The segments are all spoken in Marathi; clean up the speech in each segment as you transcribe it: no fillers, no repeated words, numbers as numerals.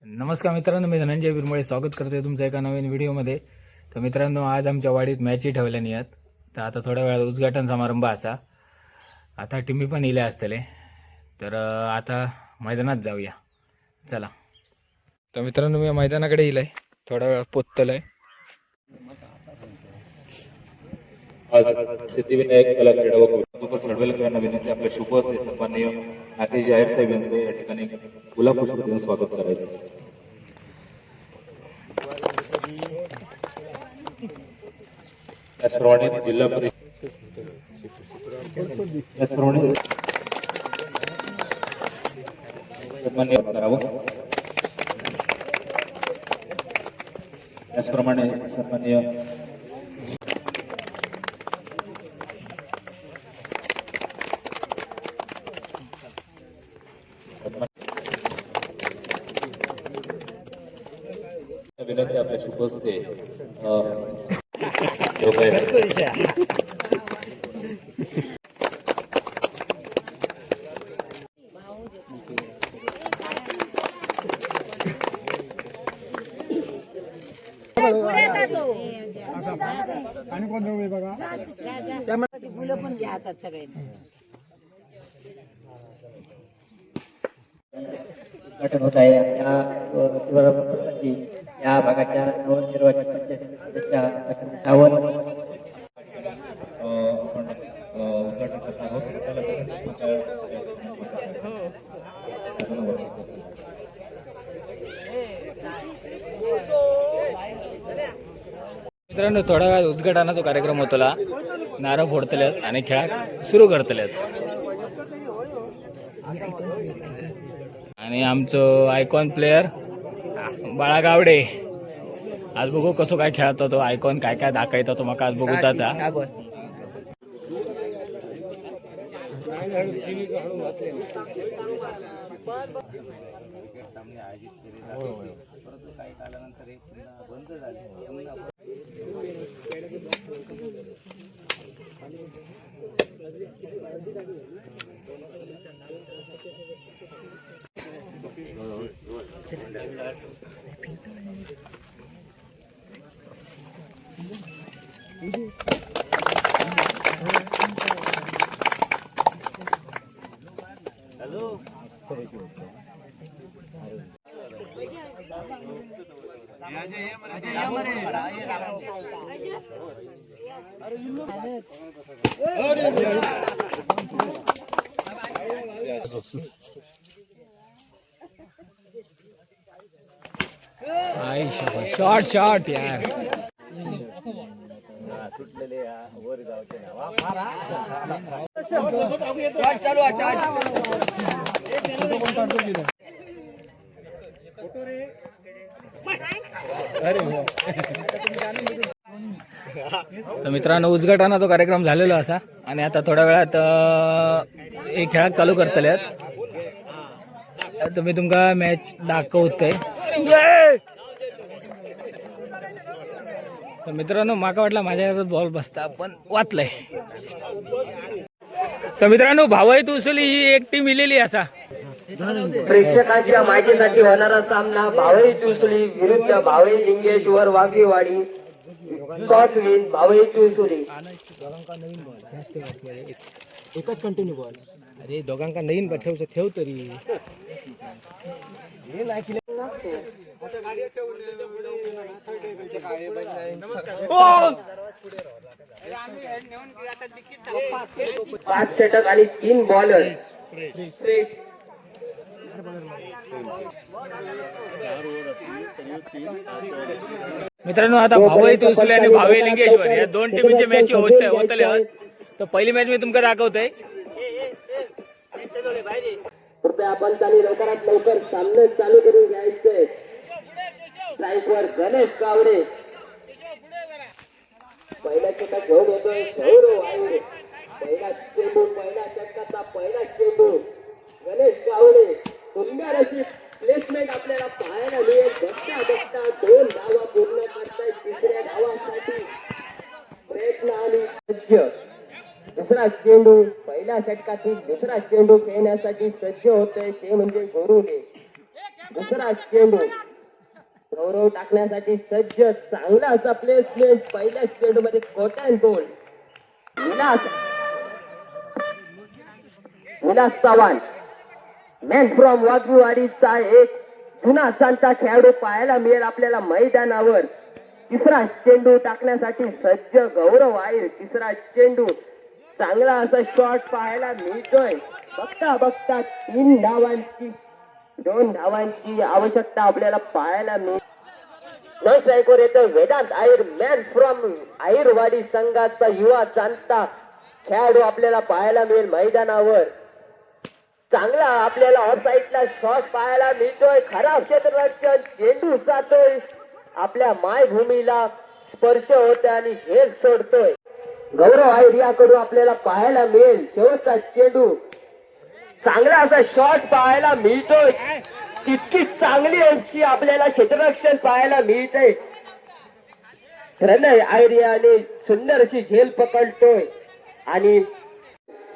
नमस्कार मित्रांनो, मी धनंजय बिरमळे स्वागत करते तुमचं एका नवीन व्हिडिओमध्ये. तर मित्रांनो, आज आमच्या वाडीत मॅची ठेवल्यानी आहेत. तर आता थोड्या वेळात उद्घाटन समारंभ असा. आता टीमी पण इले असतले. तर आता मैदानात जाऊया, चला. तर मित्रांनो, मी मैदानाकडे येईल आहे, थोड्या वेळात पोचतलं आहे. आज सिद्धिविनायक कला क्रीडा व दुपार लढवेलकरांना विनंती आपल्या शुभ हस्ते सन्माननीय नागेश जाहीर साहेब यांचं या ठिकाणी गुलाब पुष्प देऊन स्वागत करायचं. त्याचप्रमाणे जिल्हा परिषद त्याचप्रमाणे सन्मान्य करावं. त्याचप्रमाणे सन्मान्य विनंती आपल्या शुभ हस्ते आणि कोण जवळ बघा फुलं पण घ्या हातात सगळे. उद्घाटन होत आहे. या भागाच्या नवनिर्वाचित पंचायत सदस्या उद्घाटन करत आहोत. मित्रांनो, थोड्या वेळात उद्घाटनाचा कार्यक्रम होतला. नारळ फोडतल्यात आणि खेळा सुरू करतल्यात. आणि आमचं आयकॉन प्लेयर बाळा गावडे आज बघू कसो काय खेळतो तो. आयकॉन काय काय दाखवतो तो मका आज बघू त्याचा. शॉट शॉट यार. तर मित्रांनो, उद्घाटनाचा कार्यक्रम झालेला असा आणि आता थोड्या वेळात एक खेळाक चालू करतले. तुम्ही तुमका मॅच दाखवतोय. तर मित्रांनो, माका वाटला माझ्या हातात बॉल बसता, पण वाचलंय. तर मित्रांनो, भावई तुसुली ही एक टीम इलेली असा. प्रेक्षकांच्या माहितीसाठी होणारा सामना भावई तुसुली विरुद्ध भावई लिंगेश्वर वाघेवाडी. Toss win Bhavai Tusuli. एकच कंटिन्यू बॉल. अरे दोघांका नवीन ठेवचं ठेव तरी. पाच षटक आणि 3 बॉलर. मित्रांनो, आता भावई तुसुली आणि भावई लिंगेश्वर या दोन टीमचे मॅच होतले. तर पहिली मॅच मी तुमका दाखवतोय. कृपया पंचांनी लवकरात लवकर सामने चालू करून घ्यायचंय. स्ट्राईकवर गणेश कावडे पहिला षटक घेऊन येतोय. पहिला चेंडू, पहिला षटकाचा पहिला चेंडू गणेश कावडे. सुंदर अशी प्लेसमेंट आपल्याला पाहायला मिळेल. बघता बघता 2 धावा पूर्ण करतायत. तिसऱ्या धावासाठी प्रयत्न आणि सज्ज. दुसरा चेंडू, पहिल्या षटकातून दुसरा चेंडू खेळण्यासाठी सज्ज होतोय ते म्हणजे गोरुडे. दुसरा चेंडू गौरव टाकण्यासाठी सज्ज, चांगला असा प्लेसमेंट पहिल्या चेंडू मध्ये कोटन गोल. विलास चव्हाण मॅन फ्रॉम वाघवाडीचा एक जुना चालता खेळाडू पाहायला मिळेल आपल्याला मैदानावर. तिसरा चेंडू टाकण्यासाठी सज्ज गौरव आहे. तिसरा चेंडू, चांगला असा शॉट पाहायला मिळतोय. बघता बघता 2 धावांची आवश्यकता आपल्याला पाहायला मिळते. नो स्ट्राईकवर येतो वेदांत आयर, मॅन फ्रॉम आयरवाडी संघाचा युवा जाणता खेळाडू आपल्याला पाहायला मिळेल मैदानावर. चांगला आपल्याला ऑफ साईडला शॉट पाहायला मिळतोय. खराब क्षेत्ररक्षण, चेंडू जातोय आपल्या मायभूमीला, स्पर्श होतोय आणि झेल सोडतोय. गौरव आयर याकडून आपल्याला पाहायला मिळेल शेवटचा चेंडू. चांगला असा शॉट पाहायला मिळतोय. तितकी चांगली अशी आपल्याला क्षेत्ररक्षण पाहायला मिळतंय. प्रणय आयर याने सुंदर अशी झेल पकडतोय आणि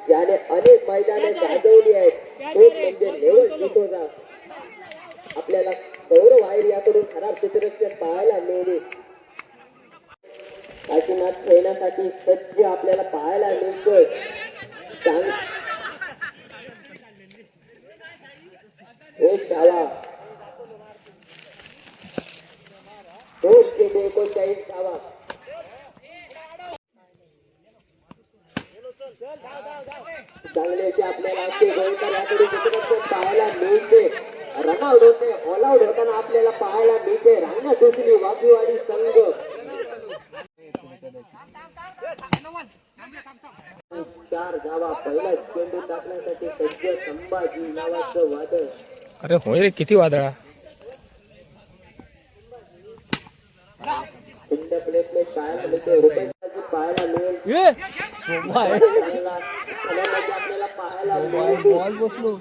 याने अनेक मैदाने गाजवली आहेत. तो म्हणजे लेवल डिसोजा. आपल्याला गौरव आयर याकडून खराब क्षेत्ररक्षण पाहायला मिळेल. काशीनाथ खेळण्यासाठी सज्ज आपल्याला पाहायला मिळतोय. एक धावा, 39 धावा. चांगले असे आपल्याला असे गोलकर याकडे चित्रपट पाहायला मिळते. रनआउट होते, ऑल आउट होताना आपल्याला पाहायला मिळते. रांगणात दुसरी वाघवाडी संघ. 4 धावा. पहिला चेंडू टाकण्यासाठी सज्ज संभाजी नावाचं वादळ. अरे होय रे, किती वादळा. प्लेसमेंट पाहायला मिळते. रुपयाची पाहायला मिळेल. आपल्याला पाहायला मिळेल. बॉल बसलो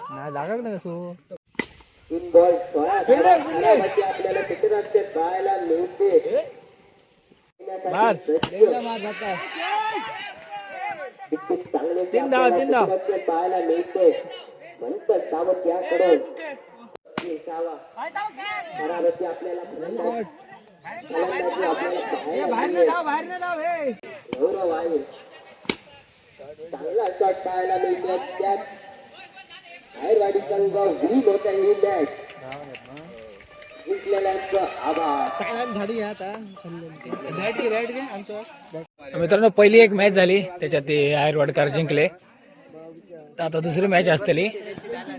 नाही लागत ना कसं. 3 बॉल 16 धावांची आपल्याला क्षेत्ररक्षण पाहायला मिळते. चांगले 3 धाव पाहायला मिळते. म्हणतात सावत याकडून खराबची आपल्याला गौरव आहे. चांगला शॉट पाहायला मिळतो. त्यात आयरवाडी संघ विन होत आहे. ही मॅच जिंकलेल्यांचं आभार. झाडी आता राईट घे आमचं. मित्रांनो, पहिली एक मॅच झाली, त्याच्यात ते आयरवाडकर जिंकले. तर आता दुसरी मॅच असतली.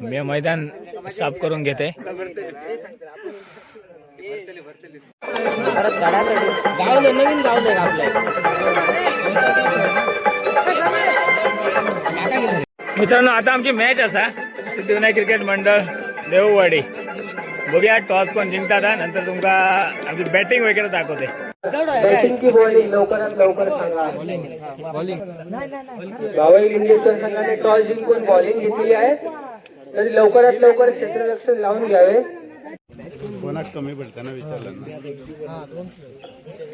मी मैदान साफ करून घेते. गावले नवीन गावले आपल्या. मित्रांनो, आता आमची मॅच असा सिद्धिविनायक क्रिकेट मंडळ देववाडी. बघूया टॉस कोण जिंकतात. नंतर तुमका आमची बॅटिंग वगैरे दाखवते. बॅटिंग की बॉलिंग लवकरात लवकर सांगा. भावई लिंगेश्वर संघाने टॉस जिंकून बॉलिंग घेतली आहे. तरी लवकरात लवकर क्षेत्ररक्षण लावून घ्यावे. कमी पडताना विचारलं.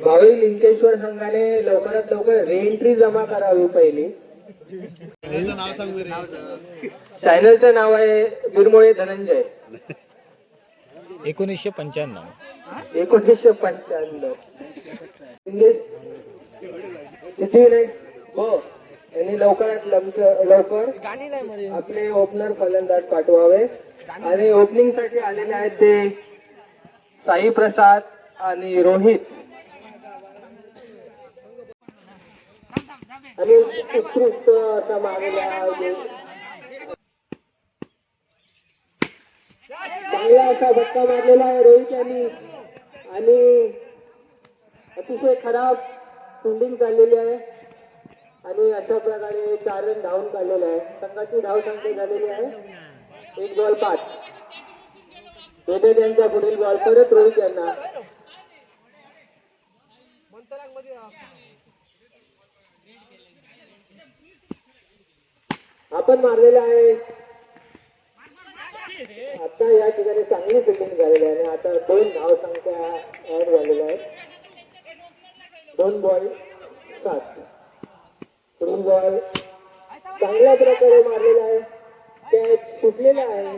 भावई लिंकेश्वर संघाने लवकरात लवकर रिएंट्री जमा करावी पहिली. नाव सांग रे. चॅनलचं नाव आहे बिरमोळे धनंजय. 1995. 1995. सिद्धिविनायक हो यांनी लवकरात लवकर आपले ओपनर फलंदाज पाठवावे. आणि ओपनिंग साठी आलेले आहेत ते साई प्रसाद आणि रोहित. आणि उत्कृष्ट असा मागेला चांगला असा धक्का मारलेला आहे रोहित यांनी. आणि अतिशय खराब फिल्डिंग चाललेली आहे. आणि अशा प्रकारे 4 रन धावून काढलेले आहे. संघाची धाव संख्या झालेली आहे 1 बॉल 5. येथे त्यांचा पुढील बॉल परत रोहित यांना. आपण मारलेला आहे. आता या ठिकाणी चांगली फिल्डिंग झालेली आहे. आणि आता 2 धाव संख्या ऍड झालेल्या आहेत. 2 बॉल 7. पुढील बॉल चांगल्या प्रकारे मारलेला आहे. कॅच सुटलेला आहे.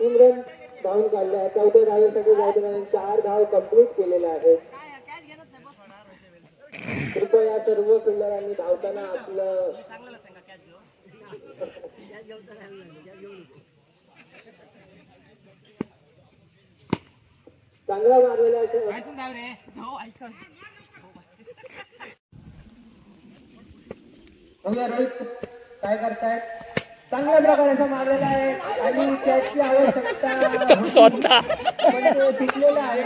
3 रन धावून काढले आहे. 14 धावेसाठी जाधव 4 धाव कंप्लीट केलेले आहेत. कृपया सर्व फिल्डरांनी धावताना आपलं चांगला मारलेला आहे. बघूया रोहित काय करतायत. चांगल्या प्रकारे मारलेला आहे आणि त्याची आवश्यकता स्वतः म्हणजे टिकलेला आहे.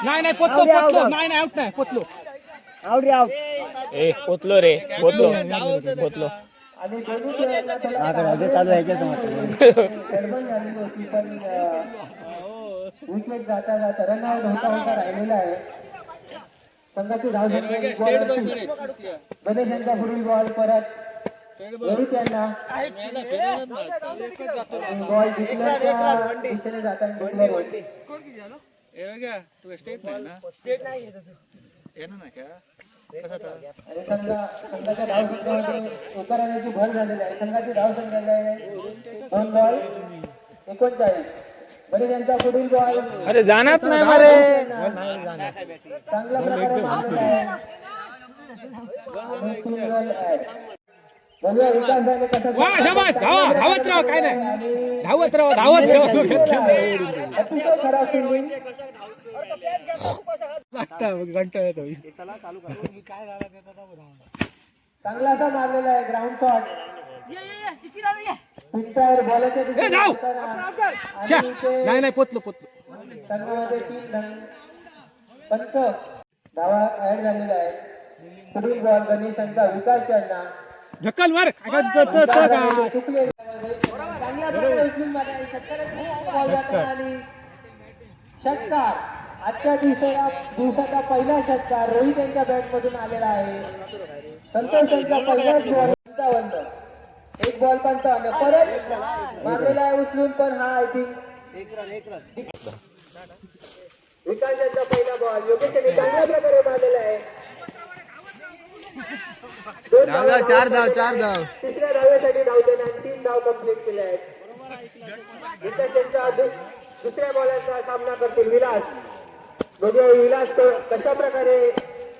नाही पोचलो पोचलो नाही आउट नाही पोचलो आउट रे आउट. ए पोचलो रे पोचलो आणि दोन्ही खेळाडूंना थोडा गडबड झालेली होती पण विकेट जाता जाता रन आउट होता राहिलेला आहे. संघाची धाव गणेश यांचा पुढील बॉल परत रोहित यांना बॉल डिक्लेअरच्या दिशेने जाताना डिक्लेअर होते. आणि संघाच्या धाव संख्येमध्ये एका रनाची भर झालेली आहे. संघाची धाव संख्या आहे 2 बॉल 39. गणेश यांचा पुढील बॉल अरे जाणार नाही मरे. चांगल्या प्रकारे मारलेला आहे. आणि 3 रन ऍड. बघूया विकासने कसं धावत राहा काय नाही आणि धावत राहा अतिशय खराब फिल्डिंग. घंटा येतो चांगला असा मारलेला आहे ग्राउंड शॉट. पिटफायर बॉलच्या दिशेने जाताना आणि ते नाही पोचलो संघामध्ये 3 रन. पंच धावा ऍड झालेला आहे. पुढील बॉल गणेश यांचा विकास यांना ढकल मार चुकले. चांगल्या प्रकारे उचलून मारला. षटकाराचा बॉल जाताना आणि षटकार. आजच्या दिवसाचा पहिला षटकार रोहित यांच्या बॅट मधून आलेला आहे. संतोष यांचा पहिलाच बॉल 55. एक बॉल 55 परत मारलेला आहे उचलून पण हा आय थिंक विकास यांचा पहिला बॉल योगेश यांनी चांगल्या प्रकारे मारलेला आहे. 4 धाव तिसऱ्या धावेसाठी धाव देणार 3 धाव कंप्लीट केले आहेत. विकास यांचा दुसऱ्या बॉलरचा सामना करतील विलास. बघूया विलास कशा प्रकारे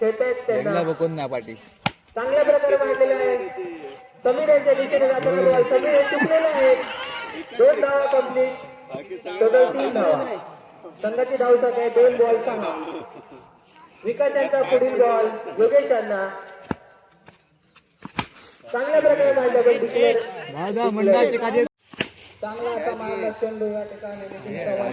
खेळतायत त्यांना. चांगल्या प्रकारे मारलेला आहे. समीर यांच्या दिशेने जाताना बॉल समीर हे चुकलेले आहेत. 2 धावा कंप्लीट टोटल 3 धावा. संघाची धाव संख्या 2 बॉल 6. विकास यांचा पुढील बॉल योगेश यांना चांगल्या प्रकारे मारला पण डिक्लेअर चांगला असा मारला चेंडू या ठिकाणी नितीन चव्हाण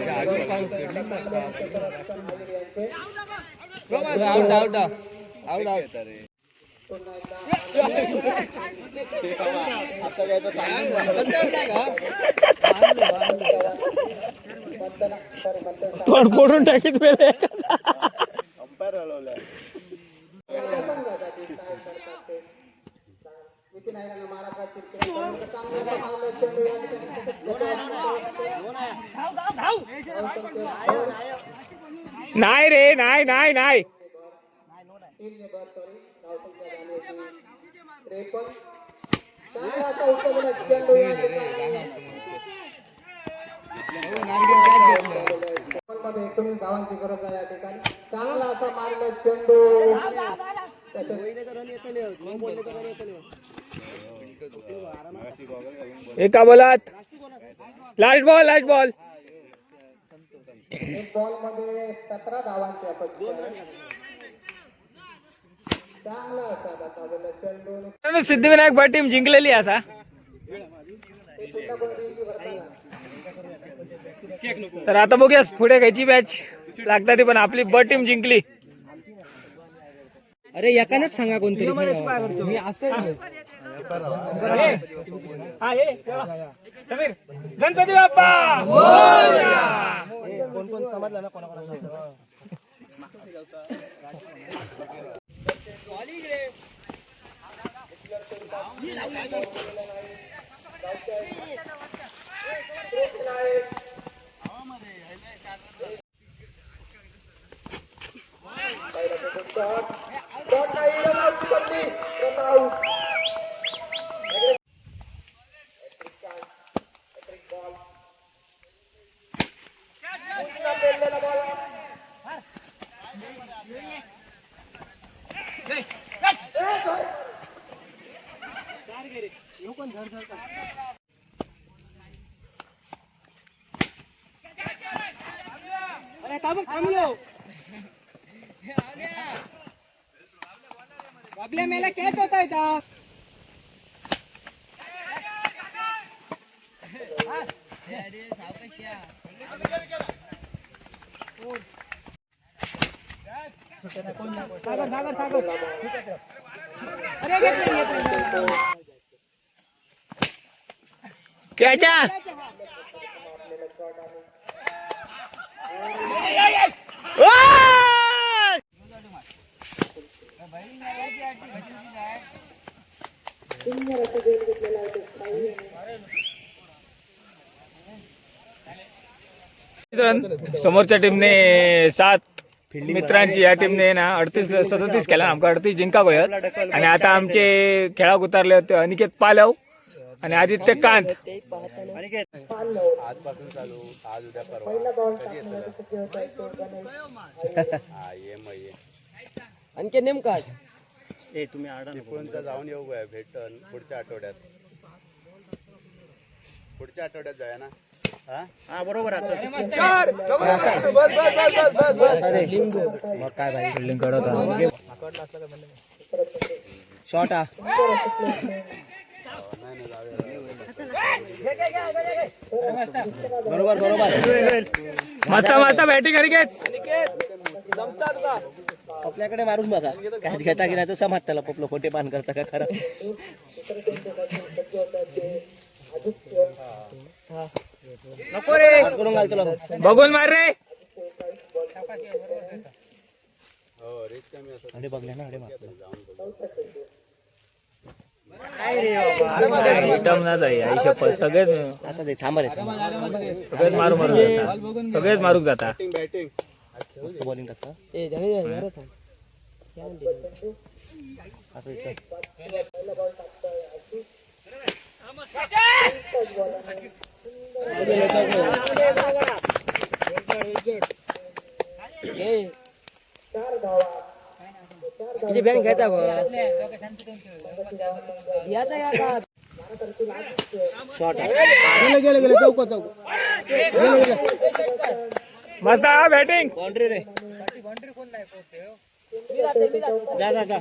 तोंड फोडून टाकीत मेले. नाही रे नाही नाही नाही. मध्ये 19 धावांची गरज आहे या ठिकाणी. चांगला असा मारला चेंडू एका बॉलात लास्ट बॉल एक बॉल मध्ये 17 धावांची अपेक्षा आहे. चांगला असा दाखवलेला चेंडू सिद्धिविनायक ब टीम जिंकलेली आहे असा. तर आता बघूया पुढे घ्यायची मॅच लागतात ती पण आपली ब टीम जिंकली. अरे एकानेच सांगा कोणतरी मी असं समीर गणपती बाप्पा कोण समजलं ना कोणाकोणाला अरे थांबलो बाबल्या मेला कॅच होता इथं सागर अरे घेतलं क्या समोरच्या टीमने 7 मित्रांची या टीमने ना 38-37 केला. आमका 38 जिंका गोयत. आणि आता आमचे खेळाक उतरले होते अनिकेत पालव आणि आदित्य कांत. आजपासून चालू, आज उद्या परवा कधी येतं? हा ये मग ये. आणखी नेमका ए तुम्ही आडा चिपळूणचा जाऊन येऊ गोया भेटन पुढच्या आठवड्यात. पुढच्या आठवड्यात जाऊया ना. हा बरोबर आहे मग काय भाई बिल्डिंग कडत शॉट हा बरोबर मस्त मस्त बॅटिंग अनिकेत. आपल्याकडे मारून बघा काय घेता की नाही तो समज त्याला पपलो खोटे पान करता का खरं नको रे करून घाल तुला बघून मार रे. हो रेस कमी असत. अरे बघले ना अरे मारलं एकदम ना जाई आई शपथ. सगळेच असं दे थांबा रे सगळेच मारून जाता. सगळेच मारूक जाता. बॅटिंग मस्त बॉलिंग टाकता असं इच्छा किती बँक घेता शॉट गेले चौक मस्त बॅटिंग. बाउंड्री रे जा जा जा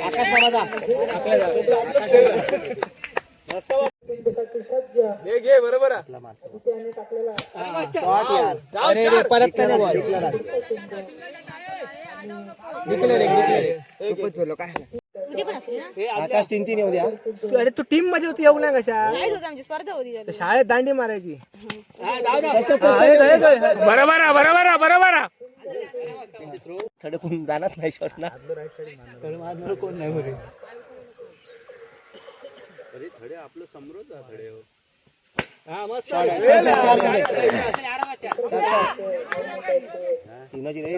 आकाश मामाचा बरोबर शॉट यार अरे रे परत नाही बॉल निकले रे खूपच फिरलो काय आकाश 3-3 येऊ द्या अरे तू टीम मध्ये होती येऊ नाही कशा आमची स्पर्धा होती शाळेत दांडी मारायची बरोबर थोडे कोण जाणार नाही शॉट ना कोण नाही बरे अरे थोडे आपलं समोरच जा थोडे हो.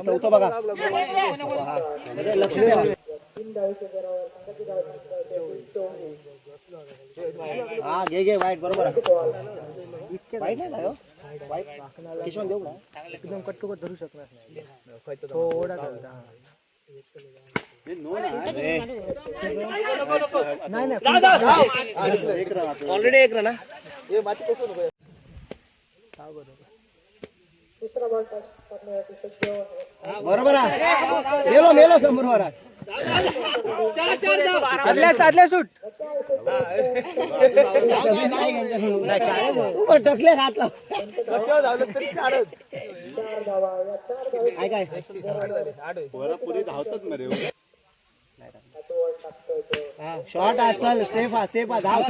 चौथा बघा लक्ष द्या हा घे वाईट बरोबर वाईट नाही ना वाईट किशोर देऊ ना एकदम कट्टुकट धरू शकणार नाही थोडा ऑलरेडी एक रन बरोबर आहे मेलो समोर आदल्या सूट टकले घातला काय पुरी धावतात ना रे. शॉट चल सेफ धाव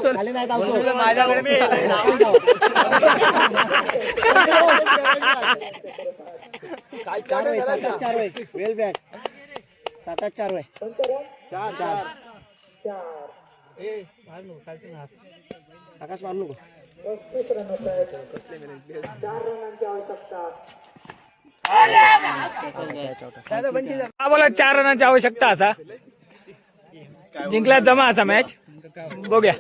खाली नाही धावतो चार वय वेल बॅट 7-4 वय 4 आकाश मारू नको 35 रन होत आहेत. 4 रनांची आवश्यकता. बोला 4 रनाची आवश्यकता असा जिंकला जमा असा मॅच. बघूया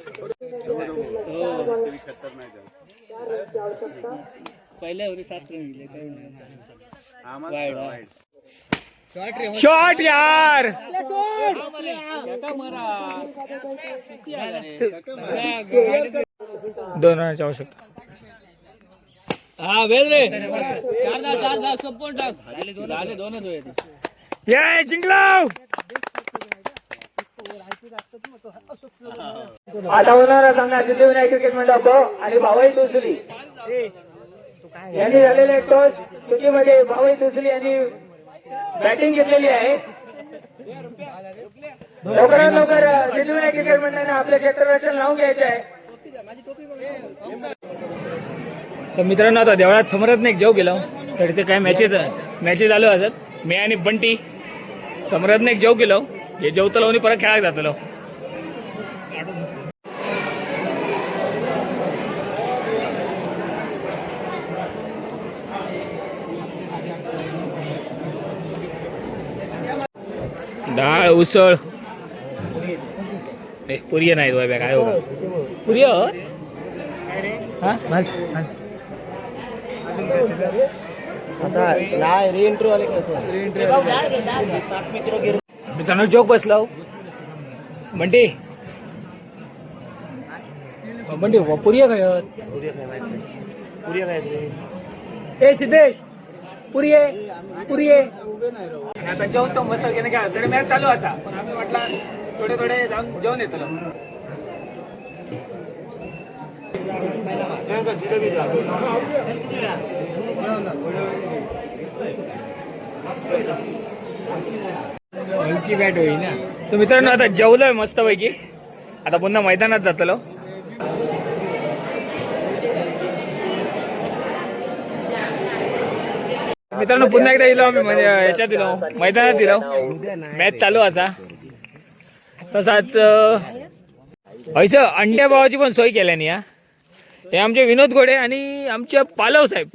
शॉट यार दोन रनाची आवश्यकता. ये जिंकलो. आता होणारा सामना सिद्धिविनायक क्रिकेट मंडळ आणि भावई दुसरी यांनी झालेले टॉस चुकीमध्ये भावई दुसरी यांनी बॅटिंग घेतलेली आहे. लवकरात लवकर सिद्धिविनायक क्रिकेट मंडळाने आपले क्षेत्ररक्षण लावून घ्यायचे आहे. तर मित्रांनो आता देवळात समोरच एक जेव गेलो तर इथे काय मॅचेस चालू असत. मी आणि बंटी समोरच एक जेव गेलो. हे जेवतो लावून परत खेळायला जातलो. डाळ उसळ पुरी नाही बाबा काय होगा पुरी हा घाल घाल. आता नाही री इंटरव्ह्यू आले मित्रांनो जोक बसलो बंटी बंटी पुरी काय ए सिद्धेश पुरी आता जेवतो मस्त केलं काय थोडे मॅच चालू असा पण आम्ही म्हटलं थोडे जाऊन जेवण येतो. हलकी बॅट होईल ना. तर मित्रांनो आता जेवलोय मस्त पैकी. आता पुन्हा मैदानात जातलो. मित्रांनो पुन्हा एकदा दिलो आम्ही म्हणजे याच्यात दिलो मैदानात दिलो. मॅच चालू असा तसाच हयसर अंड्या भावाची पण सोय केल्यानी. हे आमचे विनोद घोडे आणि आमचे पालव साहेब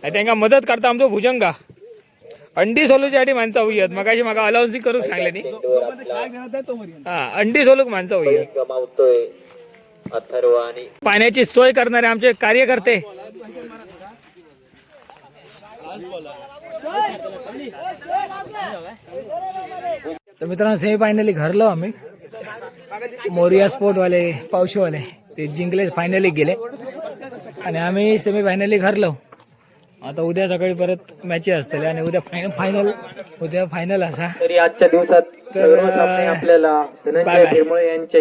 त्यांना मदत करता आमचो भुजंगा अंडी सोलूच्या माणसं होईत. मगाशी म्हाका अलाउन्स करूक सांगले नी. हा अंडी सोलूक माणसं होईत. गमावतोय अथर्व आणि पाण्याची सोय करणारे आमचे कार्यकर्ते. तर मित्रांनो सेमीफायनली घरलो आम्ही. मोरिया स्पोर्टवाले पावशेवाले ते जिंकले फायनली गेले आणि आम्ही सेमीफायनली घरलो. आता उद्या सकाळी परत मॅचेस असतले आणि उद्या फायनल असा. तरी आजच्या दिवसात सर्व सामने आपल्याला धनंजय बाय बाय. निर्मळे यांच्या